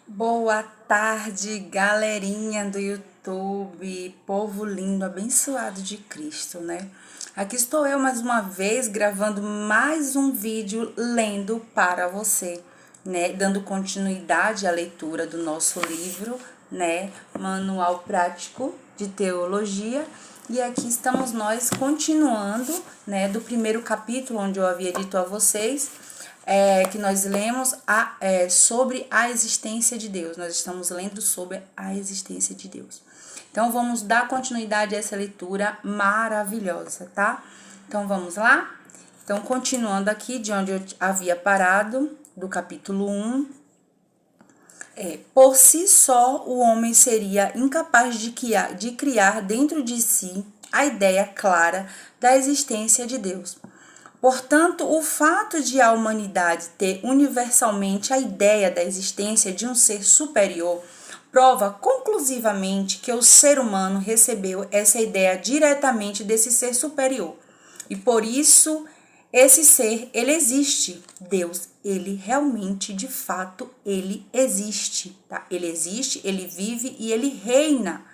Boa tarde, galerinha do YouTube, povo lindo, abençoado de Cristo, né? Aqui estou eu mais uma vez gravando mais um vídeo lendo para você, né? Dando continuidade à leitura do nosso livro, né? Manual Prático de Teologia. E aqui estamos nós continuando, né? Do primeiro capítulo, onde eu havia dito a vocês que nós lemos sobre a existência de Deus. Nós estamos lendo sobre a existência de Deus. Então, vamos dar continuidade a essa leitura maravilhosa, tá? Então, vamos lá? Então, continuando aqui de onde eu havia parado, do capítulo 1. Por si só, o homem seria incapaz de criar dentro de si a ideia clara da existência de Deus. Portanto, o fato de a humanidade ter universalmente a ideia da existência de um ser superior prova conclusivamente que o ser humano recebeu essa ideia diretamente desse ser superior. E por isso, esse ser, ele existe. Deus, ele realmente, de fato, ele existe, tá? Ele existe, ele vive e ele reina,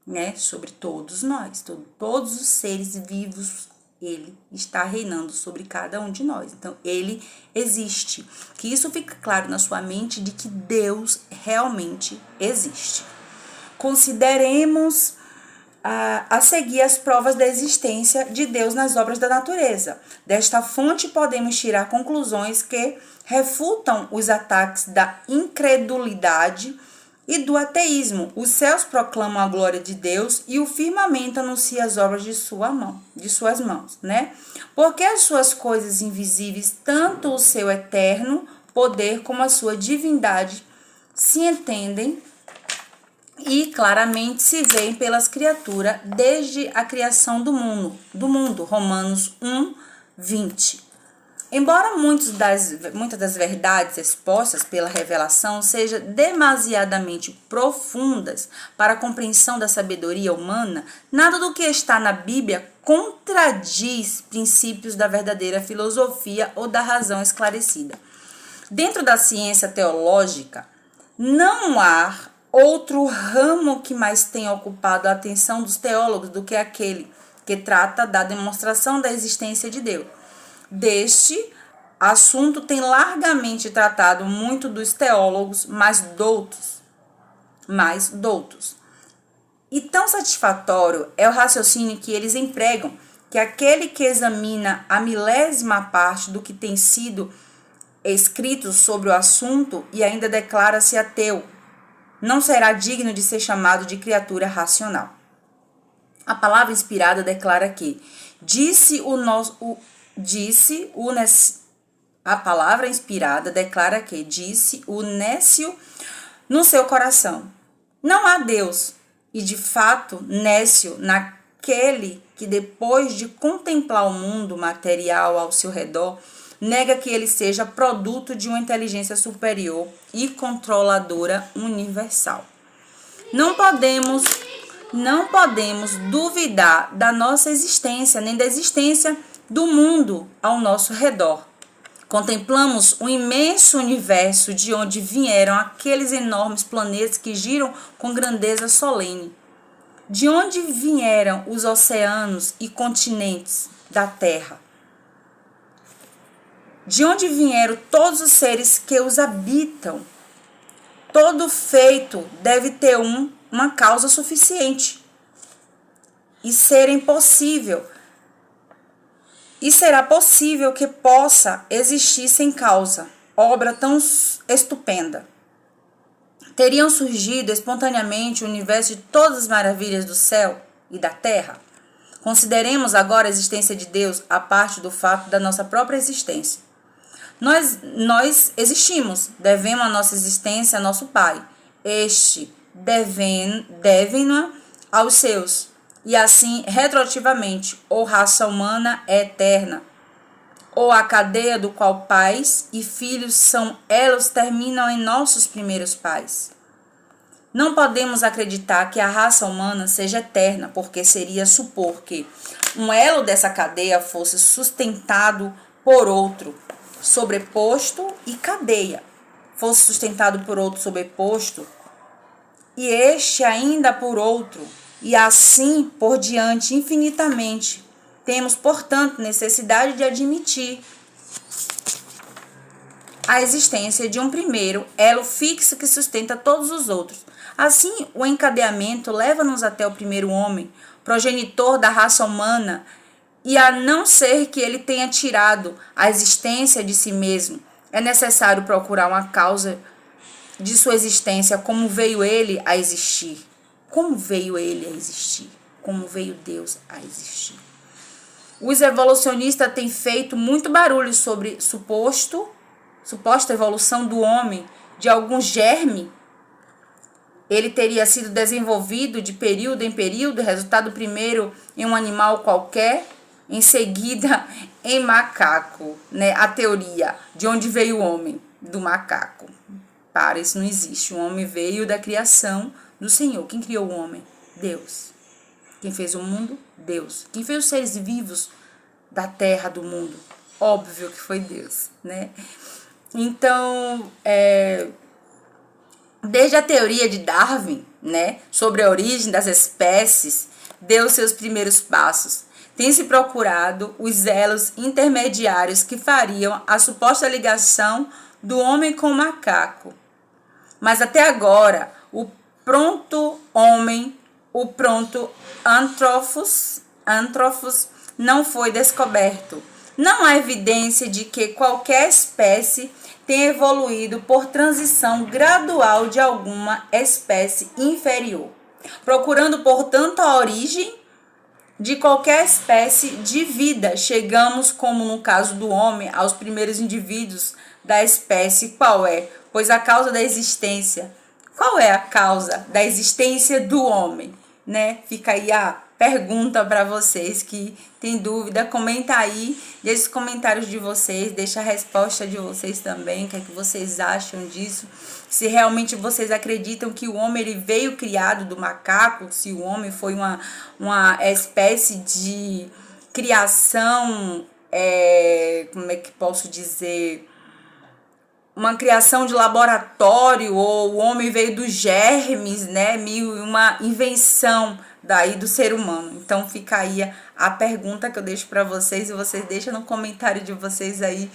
né, sobre todos nós, todos os seres vivos. Ele está reinando sobre cada um de nós. Então, ele existe. Que isso fique claro na sua mente de que Deus realmente existe. Consideremos a seguir as provas da existência de Deus nas obras da natureza. Desta fonte podemos tirar conclusões que refutam os ataques da incredulidade e do ateísmo. Os céus proclamam a glória de Deus e o firmamento anuncia as obras de suas mãos, né? Porque as suas coisas invisíveis, tanto o seu eterno poder como a sua divindade, se entendem e claramente se veem pelas criaturas desde a criação do mundo. Romanos 1, 20. Embora muitas das verdades expostas pela revelação sejam demasiadamente profundas para a compreensão da sabedoria humana, nada do que está na Bíblia contradiz princípios da verdadeira filosofia ou da razão esclarecida. Dentro da ciência teológica, não há outro ramo que mais tenha ocupado a atenção dos teólogos do que aquele que trata da demonstração da existência de Deus. Deste assunto tem largamente tratado muito dos teólogos mais doutos. E tão satisfatório é o raciocínio que eles empregam, que aquele que examina a milésima parte do que tem sido escrito sobre o assunto e ainda declara-se ateu, não será digno de ser chamado de criatura racional. A palavra inspirada declara que a palavra inspirada declara que disse o nécio no seu coração: não há Deus. E de fato, nécio naquele que depois de contemplar o mundo material ao seu redor, nega que ele seja produto de uma inteligência superior e controladora universal. Não podemos duvidar da nossa existência, nem da existência do mundo ao nosso redor. Contemplamos um imenso universo de onde vieram aqueles enormes planetas que giram com grandeza solene. De onde vieram os oceanos e continentes da Terra? De onde vieram todos os seres que os habitam? Todo feito deve ter uma causa suficiente e será possível que possa existir sem causa obra tão estupenda. Teriam surgido espontaneamente o universo de todas as maravilhas do céu e da terra? Consideremos agora a existência de Deus a parte do fato da nossa própria existência. Nós existimos, devemos a nossa existência a nosso Pai. Este devem-na aos seus. E assim, retroativamente, ou raça humana é eterna, ou a cadeia do qual pais e filhos são elos terminam em nossos primeiros pais. Não podemos acreditar que a raça humana seja eterna, porque seria supor que um elo dessa cadeia fosse sustentado por outro, sobreposto e cadeia. fosse sustentado por outro sobreposto, e este ainda por outro, e assim por diante infinitamente. Temos, portanto, necessidade de admitir a existência de um primeiro elo fixo que sustenta todos os outros. Assim, o encadeamento leva-nos até o primeiro homem, progenitor da raça humana, e a não ser que ele tenha tirado a existência de si mesmo, é necessário procurar uma causa de sua existência, como veio ele a existir. Como veio ele a existir? Como veio Deus a existir? Os evolucionistas têm feito muito barulho sobre suposta evolução do homem de algum germe. Ele teria sido desenvolvido de período em período, resultado primeiro em um animal qualquer, em seguida em macaco, né? A teoria de onde veio o homem, do macaco. Para, isso não existe. O homem veio da criação do Senhor. Quem criou o homem? Deus. Quem fez o mundo? Deus. Quem fez os seres vivos da terra, do mundo? Óbvio que foi Deus, né? Então, desde a teoria de Darwin, né, sobre a origem das espécies, deu seus primeiros passos. Tem se procurado os elos intermediários que fariam a suposta ligação do homem com o macaco. Mas até agora, o pronto homem, o pronto anthropos não foi descoberto. Não há evidência de que qualquer espécie tenha evoluído por transição gradual de alguma espécie inferior, procurando, portanto, a origem de qualquer espécie de vida. Chegamos, como no caso do homem, aos primeiros indivíduos da espécie. Qual é? Pois a causa da existência. Qual é a causa da existência do homem? Né? Fica aí a pergunta para vocês que tem dúvida. Comenta aí, deixa os comentários de vocês, deixa a resposta de vocês também, o que é que vocês acham disso. Se realmente vocês acreditam que o homem ele veio criado do macaco, se o homem foi uma espécie de criação, como é que posso dizer, uma criação de laboratório, ou o homem veio dos germes, né? Uma invenção daí do ser humano. Então fica aí a pergunta que eu deixo para vocês, e vocês deixam no comentário de vocês aí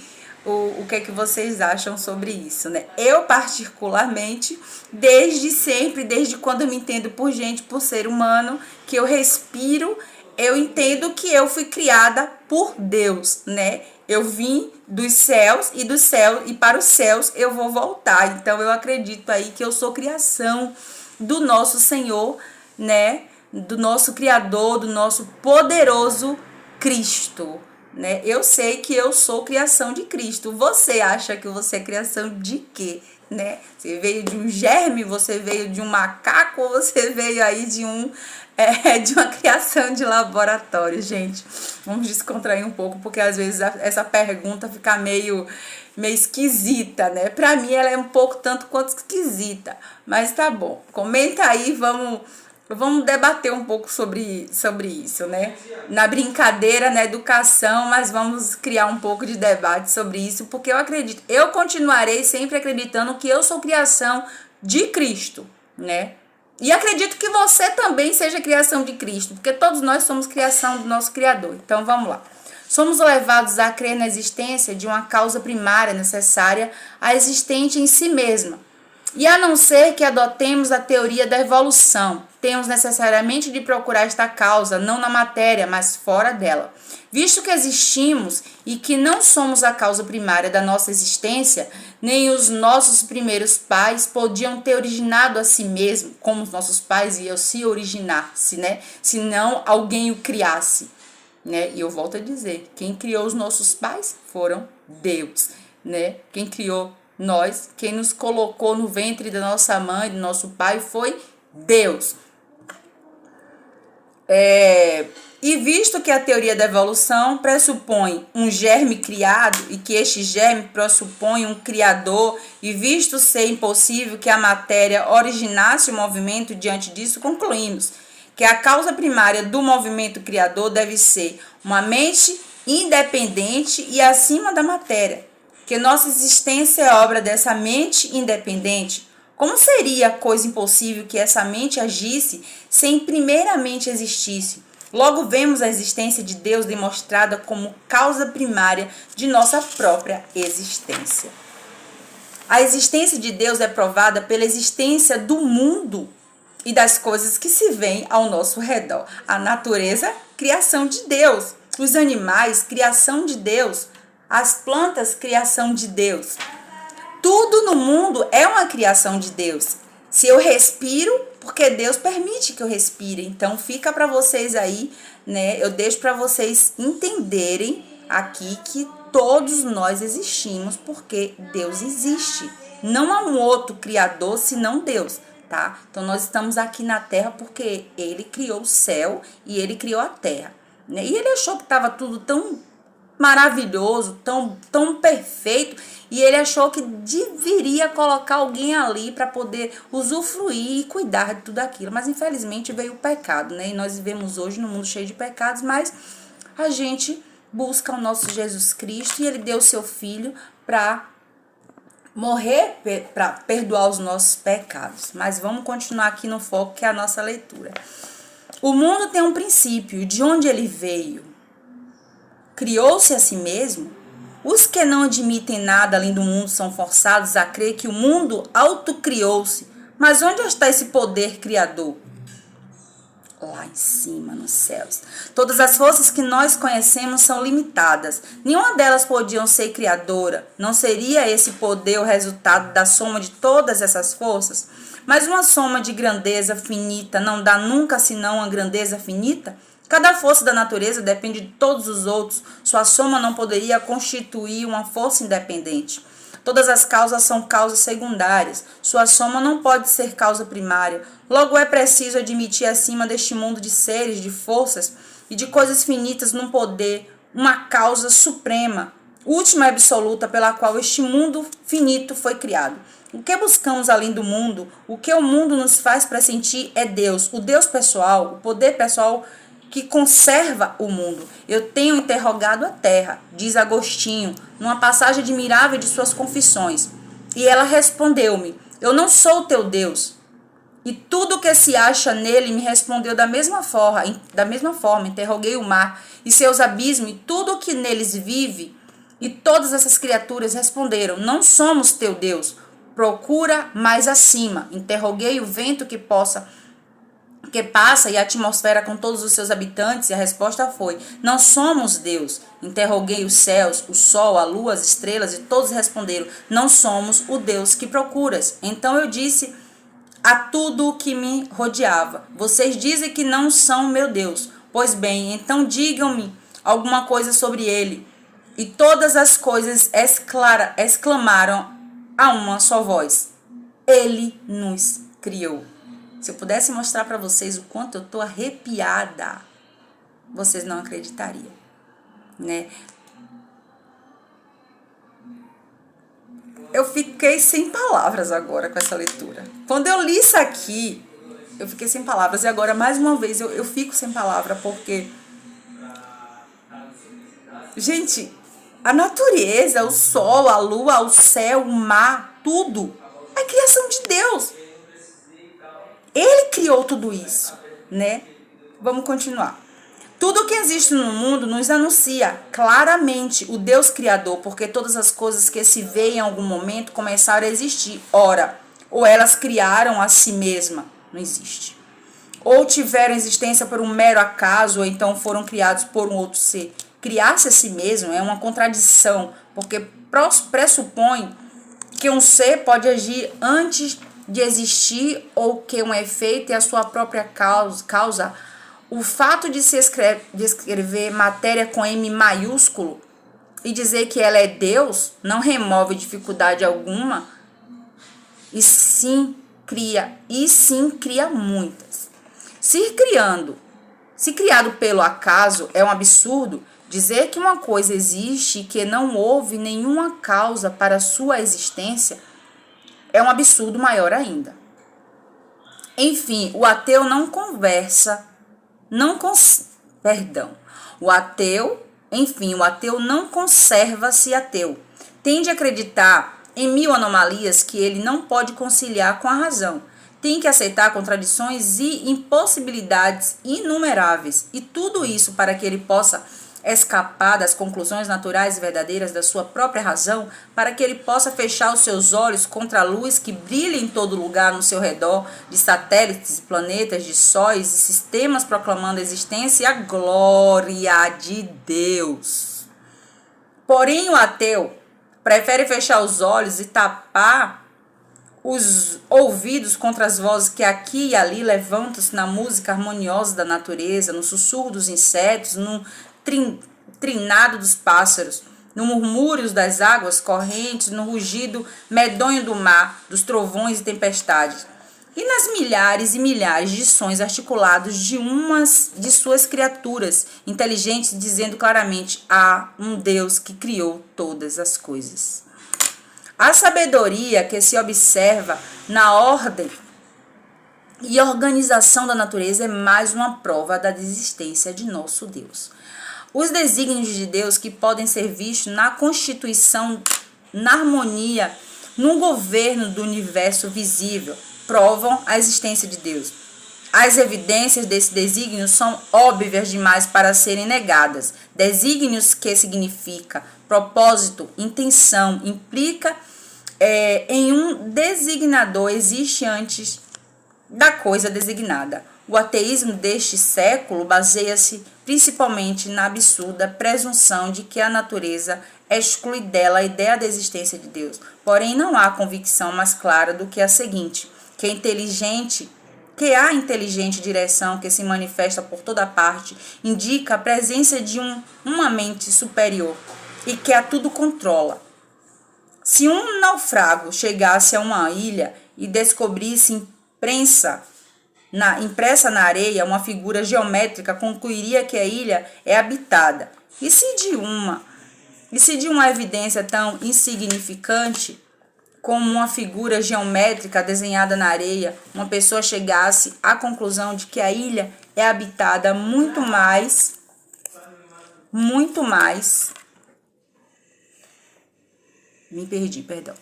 o que é que vocês acham sobre isso, né? Eu particularmente, desde sempre, desde quando eu me entendo por gente, por ser humano, que eu respiro, eu entendo que eu fui criada por Deus, né? Eu vim dos céus e para os céus eu vou voltar. Então eu acredito aí que eu sou criação do nosso Senhor, né? Do nosso Criador, do nosso poderoso Cristo, né? Eu sei que eu sou criação de Cristo. Você acha que você é criação de quê, né? Você veio de um germe, você veio de um macaco, ou você veio aí de uma criação de laboratório, gente? Vamos descontrair um pouco, porque às vezes essa pergunta fica meio esquisita, né? Pra mim ela é um pouco tanto quanto esquisita, mas tá bom. Comenta aí, vamos debater um pouco sobre isso, né? Na brincadeira, na educação, mas vamos criar um pouco de debate sobre isso, porque eu continuarei sempre acreditando que eu sou criação de Cristo, né? E acredito que você também seja criação de Cristo, porque todos nós somos criação do nosso Criador. Então vamos lá. Somos levados a crer na existência de uma causa primária necessária à existente em si mesma. E a não ser que adotemos a teoria da evolução, temos necessariamente de procurar esta causa, não na matéria, mas fora dela. Visto que existimos e que não somos a causa primária da nossa existência, nem os nossos primeiros pais podiam ter originado a si mesmo, como os nossos pais iam se originar-se, né? Se não alguém o criasse, né? E eu volto a dizer, quem criou os nossos pais foram Deus, né? Quem criou nós, quem nos colocou no ventre da nossa mãe, do nosso pai, foi Deus. E visto que a teoria da evolução pressupõe um germe criado e que este germe pressupõe um criador, e visto ser impossível que a matéria originasse o movimento, diante disso concluímos que a causa primária do movimento criador deve ser uma mente independente e acima da matéria, que nossa existência é obra dessa mente independente, como seria coisa impossível que essa mente agisse sem primeiramente existisse? Logo vemos a existência de Deus demonstrada como causa primária de nossa própria existência. A existência de Deus é provada pela existência do mundo e das coisas que se veem ao nosso redor. A natureza, criação de Deus. Os animais, criação de Deus. As plantas, criação de Deus. Tudo no mundo é uma criação de Deus. Se eu respiro, porque Deus permite que eu respire. Então fica para vocês aí, né? Eu deixo para vocês entenderem aqui que todos nós existimos porque Deus existe. Não há um outro criador senão Deus, tá? Então nós estamos aqui na Terra porque Ele criou o céu e Ele criou a Terra, né? E Ele achou que estava tudo tão maravilhoso, tão perfeito, e Ele achou que deveria colocar alguém ali para poder usufruir e cuidar de tudo aquilo. Mas infelizmente veio o pecado, né? E nós vivemos hoje num mundo cheio de pecados, mas a gente busca o nosso Jesus Cristo e Ele deu o seu Filho para morrer, para perdoar os nossos pecados. Mas vamos continuar aqui no foco que é a nossa leitura. O mundo tem um princípio, de onde ele veio? Criou-se a si mesmo? Os que não admitem nada além do mundo são forçados a crer que o mundo autocriou-se. Mas onde está esse poder criador? Lá em cima, nos céus. Todas as forças que nós conhecemos são limitadas. Nenhuma delas podiam ser criadora. Não seria esse poder o resultado da soma de todas essas forças? Mas uma soma de grandeza finita não dá nunca senão uma grandeza finita? Cada força da natureza depende de todos os outros. Sua soma não poderia constituir uma força independente. Todas as causas são causas secundárias. Sua soma não pode ser causa primária. Logo é preciso admitir acima deste mundo de seres, de forças e de coisas finitas num poder, uma causa suprema, última e absoluta pela qual este mundo finito foi criado. O que buscamos além do mundo, o que o mundo nos faz pressentir é Deus, o Deus pessoal, o poder pessoal que conserva o mundo. Eu tenho interrogado a terra, diz Agostinho, numa passagem admirável de suas Confissões. E ela respondeu-me, eu não sou teu Deus. E tudo que se acha nele me respondeu da mesma forma. Interroguei o mar e seus abismos e tudo o que neles vive. E todas essas criaturas responderam, não somos teu Deus. Procura mais acima. Interroguei o vento que passa e a atmosfera com todos os seus habitantes, e a resposta foi, não somos Deus. Interroguei os céus, o sol, a lua, as estrelas, e todos responderam, não somos o Deus que procuras. Então eu disse a tudo o que me rodeava, vocês dizem que não são meu Deus. Pois bem, então digam-me alguma coisa sobre ele. E todas as coisas exclamaram a uma só voz, ele nos criou. Se eu pudesse mostrar para vocês o quanto eu estou arrepiada, vocês não acreditariam, né? Eu fiquei sem palavras agora com essa leitura. Quando eu li isso aqui, eu fiquei sem palavras. E agora, mais uma vez, eu fico sem palavra porque... Gente, a natureza, o sol, a lua, o céu, o mar, tudo é criação de Deus. Ele criou tudo isso, né? Vamos continuar. Tudo que existe no mundo nos anuncia claramente o Deus Criador, porque todas as coisas que se veem em algum momento começaram a existir. Ora, ou elas criaram a si mesma, não existe. Ou tiveram existência por um mero acaso, ou então foram criados por um outro ser. Criar-se a si mesmo é uma contradição, porque pressupõe que um ser pode agir antes de existir ou que um efeito é a sua própria causa. O fato de se escrever matéria com M maiúsculo e dizer que ela é Deus não remove dificuldade alguma e sim cria muitas. Se criado pelo acaso é um absurdo, dizer que uma coisa existe e que não houve nenhuma causa para sua existência é um absurdo maior ainda. Enfim, o ateu não o ateu não conserva-se ateu. Tende a acreditar em mil anomalias que ele não pode conciliar com a razão. Tem que aceitar contradições e impossibilidades inumeráveis. E tudo isso para que ele possa escapar das conclusões naturais e verdadeiras da sua própria razão, para que ele possa fechar os seus olhos contra a luz que brilha em todo lugar no seu redor, de satélites, planetas, de sóis e sistemas proclamando a existência e a glória de Deus. Porém, o ateu prefere fechar os olhos e tapar os ouvidos contra as vozes que aqui e ali levantam-se na música harmoniosa da natureza, no sussurro dos insetos, no trinado dos pássaros, no murmúrio das águas correntes, no rugido medonho do mar, dos trovões e tempestades, e nas milhares e milhares de sons articulados de umas de suas criaturas inteligentes, dizendo claramente: há um Deus que criou todas as coisas. A sabedoria que se observa na ordem e organização da natureza é mais uma prova da existência de nosso Deus. Os desígnios de Deus que podem ser vistos na constituição, na harmonia, no governo do universo visível, provam a existência de Deus. As evidências desse desígnio são óbvias demais para serem negadas. Desígnios que significa propósito, intenção, implica em um designador, existe antes da coisa designada. O ateísmo deste século baseia-se principalmente na absurda presunção de que a natureza exclui dela a ideia da existência de Deus. Porém, não há convicção mais clara do que a seguinte: que a inteligente direção que se manifesta por toda parte indica a presença de uma mente superior e que a tudo controla. Se um naufrago chegasse a uma ilha e descobrisse impressa na areia uma figura geométrica, concluiria que a ilha é habitada. E se de uma evidência tão insignificante como uma figura geométrica desenhada na areia, uma pessoa chegasse à conclusão de que a ilha é habitada muito mais me perdi, perdão.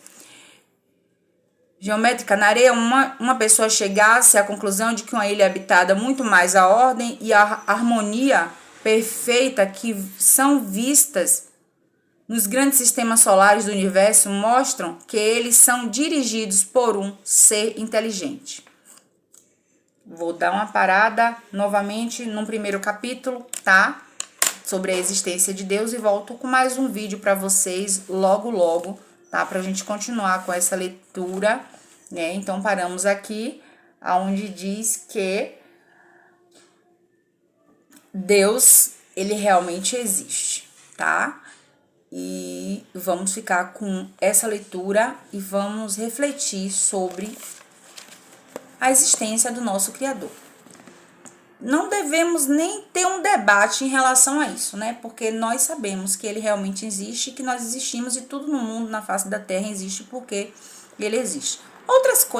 Geométrica na areia, uma pessoa chegasse à conclusão de que uma ilha é habitada muito mais a ordem e a harmonia perfeita que são vistas nos grandes sistemas solares do universo mostram que eles são dirigidos por um ser inteligente. Vou dar uma parada novamente no primeiro capítulo, tá? Sobre a existência de Deus, e volto com mais um vídeo para vocês logo, tá? Pra gente continuar com essa leitura, né? Então, paramos aqui, aonde diz que Deus, ele realmente existe, tá? E vamos ficar com essa leitura e vamos refletir sobre a existência do nosso Criador. Não devemos nem ter um debate em relação a isso, né? Porque nós sabemos que ele realmente existe, que nós existimos e tudo no mundo, na face da terra, existe porque ele existe.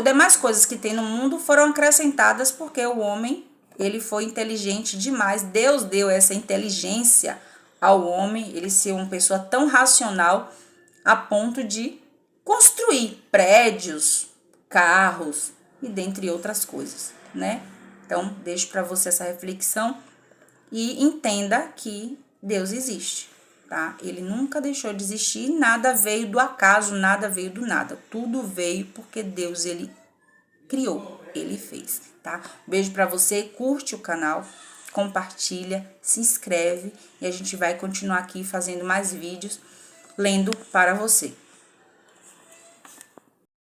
Demais coisas que tem no mundo foram acrescentadas porque o homem, ele foi inteligente demais. Deus deu essa inteligência ao homem, ele ser uma pessoa tão racional a ponto de construir prédios, carros e dentre outras coisas, né? Então, deixo para você essa reflexão e entenda que Deus existe, tá? Ele nunca deixou de existir, nada veio do acaso, nada veio do nada. Tudo veio porque Deus, ele criou, ele fez, tá? Beijo para você, curte o canal, compartilha, se inscreve e a gente vai continuar aqui fazendo mais vídeos, lendo para você.